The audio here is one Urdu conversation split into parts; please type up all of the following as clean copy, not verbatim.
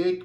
$1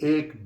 $1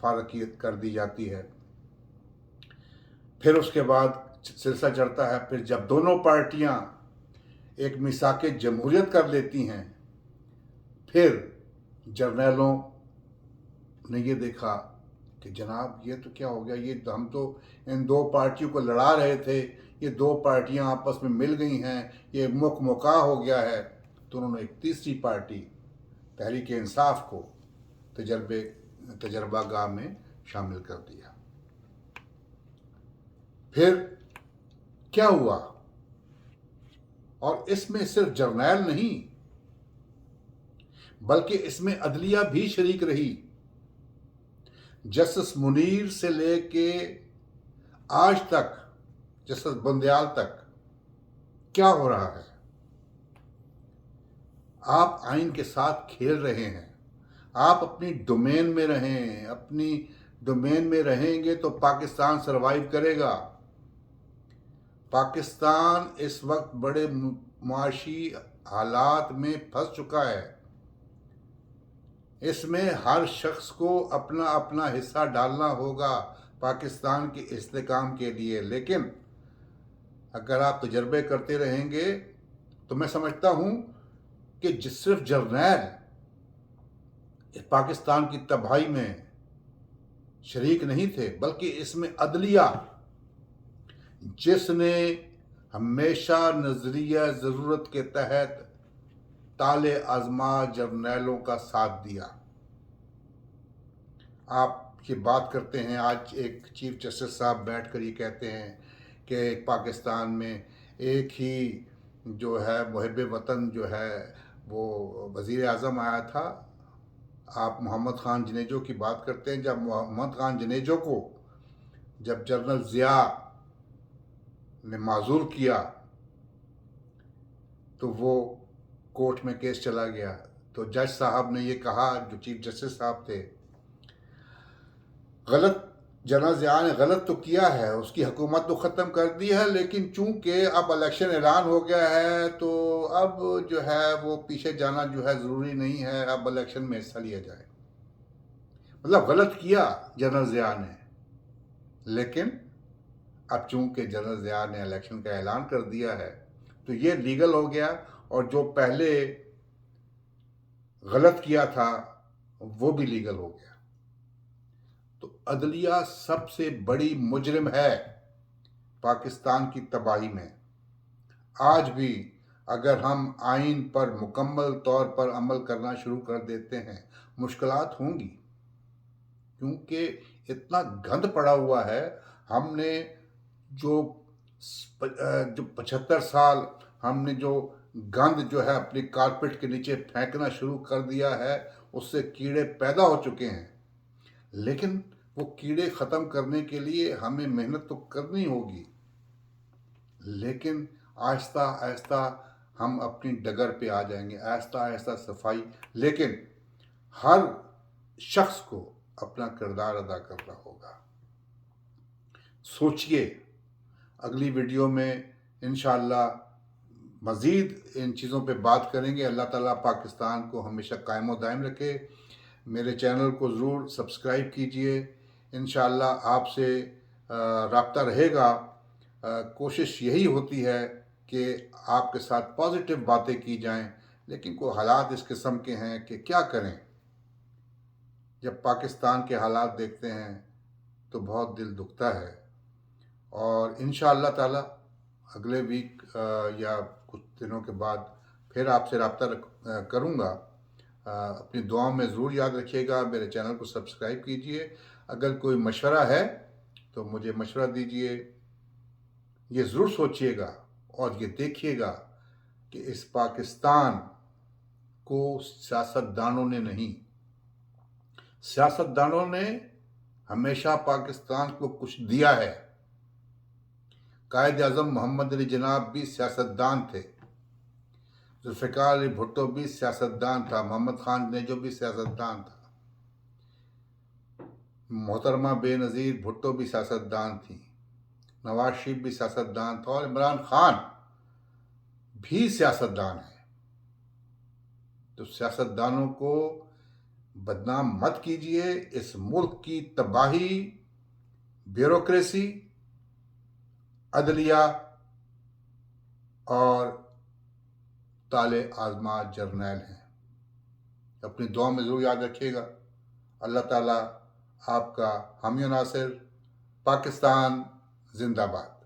فارغ کر دی جاتی ہے۔ پھر اس کے بعد سلسلہ چڑھتا ہے، پھر جب دونوں پارٹیاں ایک میثاق جمہوریت کر لیتی ہیں، پھر جرنیلوں نے یہ دیکھا کہ جناب یہ تو کیا ہو گیا، یہ ہم تو ان دو پارٹیوں کو لڑا رہے تھے، یہ دو پارٹیاں آپس میں مل گئی ہیں، یہ مکا ہو گیا ہے۔ تو انہوں نے ایک تیسری پارٹی تحریک انصاف کو تجربہ گاہ میں شامل کر دیا۔ پھر کیا ہوا؟ اور اس میں صرف جرنیل نہیں بلکہ اس میں عدلیہ بھی شریک رہی۔ جسٹس منیر سے لے کے آج تک جسٹس بندیال تک کیا ہو رہا ہے؟ آپ آئین کے ساتھ کھیل رہے ہیں۔ آپ اپنی ڈومین میں رہیں، اپنی ڈومین میں رہیں گے تو پاکستان سروائیو کرے گا۔ پاکستان اس وقت بڑے معاشی حالات میں پھنس چکا ہے۔ اس میں ہر شخص کو اپنا اپنا حصہ ڈالنا ہوگا پاکستان کے استحکام کے لیے، لیکن اگر آپ تجربے کرتے رہیں گے تو میں سمجھتا ہوں کہ صرف جرنیل پاکستان کی تباہی میں شریک نہیں تھے، بلکہ اس میں عدلیہ، جس نے ہمیشہ نظریہ ضرورت کے تحت تالے آزما جرنیلوں کا ساتھ دیا۔ آپ یہ بات کرتے ہیں، آج ایک چیف جسٹس صاحب بیٹھ کر یہ کہتے ہیں کہ پاکستان میں ایک ہی جو ہے محب وطن جو ہے وہ وزیر اعظم آیا تھا۔ آپ محمد خان جنیجو کی بات کرتے ہیں۔ جب محمد خان جنیجو کو جب جنرل ضیاء نے معزول کیا تو وہ کورٹ میں کیس چلا گیا، تو جج صاحب نے یہ کہا، جو چیف جسٹس صاحب تھے، غلط جنرل ضیاء نے غلط تو کیا ہے، اس کی حکومت تو ختم کر دی ہے، لیکن چونکہ اب الیکشن اعلان ہو گیا ہے تو اب جو ہے وہ پیچھے جانا جو ہے ضروری نہیں ہے، اب الیکشن میں حصہ لیا جائے۔ مطلب غلط کیا جنرل ضیاء نے، لیکن اب چونکہ جنرل ضیاء نے الیکشن کا اعلان کر دیا ہے تو یہ لیگل ہو گیا، اور جو پہلے غلط کیا تھا وہ بھی لیگل ہو گیا۔ تو عدلیہ سب سے بڑی مجرم ہے پاکستان کی تباہی میں۔ آج بھی اگر ہم آئین پر مکمل طور پر عمل کرنا شروع کر دیتے ہیں، مشکلات ہوں گی، کیونکہ اتنا گند پڑا ہوا ہے۔ ہم نے جو 75 سال ہم نے جو گند جو ہے اپنی کارپیٹ کے نیچے پھینکنا شروع کر دیا ہے، اس سے کیڑے پیدا ہو چکے ہیں، لیکن وہ کیڑے ختم کرنے کے لیے ہمیں محنت تو کرنی ہوگی، لیکن آہستہ آہستہ ہم اپنی ڈگر پہ آ جائیں گے، آہستہ آہستہ صفائی، لیکن ہر شخص کو اپنا کردار ادا کرنا ہوگا۔ سوچئے، اگلی ویڈیو میں انشاءاللہ مزید ان چیزوں پہ بات کریں گے۔ اللہ تعالیٰ پاکستان کو ہمیشہ قائم و دائم رکھے۔ میرے چینل کو ضرور سبسکرائب کیجئے۔ انشاءاللہ آپ سے رابطہ رہے گا۔ کوشش یہی ہوتی ہے کہ آپ کے ساتھ پازیٹیو باتیں کی جائیں، لیکن کوئی حالات اس قسم کے ہیں کہ کیا کریں۔ جب پاکستان کے حالات دیکھتے ہیں تو بہت دل دکھتا ہے، اور انشاءاللہ تعالیٰ اگلے ویک یا کچھ دنوں کے بعد پھر آپ سے رابطہ کروں گا۔ اپنی دعاؤں میں ضرور یاد رکھیے گا، میرے چینل کو سبسکرائب کیجئے۔ اگر کوئی مشورہ ہے تو مجھے مشورہ دیجئے۔ یہ ضرور سوچئے گا اور یہ دیکھیے گا کہ اس پاکستان کو سیاستدانوں نے نہیں، سیاستدانوں نے ہمیشہ پاکستان کو کچھ دیا ہے۔ قائد اعظم محمد علی جناب بھی سیاستدان تھے، ذوالفقار علی بھٹو بھی سیاستدان تھا، محمد خان جنیجو بھی سیاستدان تھا، محترمہ بے نظیر بھٹو بھی سیاستدان تھی، نواز شریف بھی سیاستدان تھا، اور عمران خان بھی سیاستدان ہے۔ تو سیاستدانوں کو بدنام مت کیجئے. اس ملک کی تباہی بیوروکریسی، عدلیہ اور طالع آزما جرنیل ہیں. اپنی دعا میں ضرور یاد رکھیے گا. اللہ تعالیٰ آپ کا حامی و ناصر. پاکستان زندہ باد.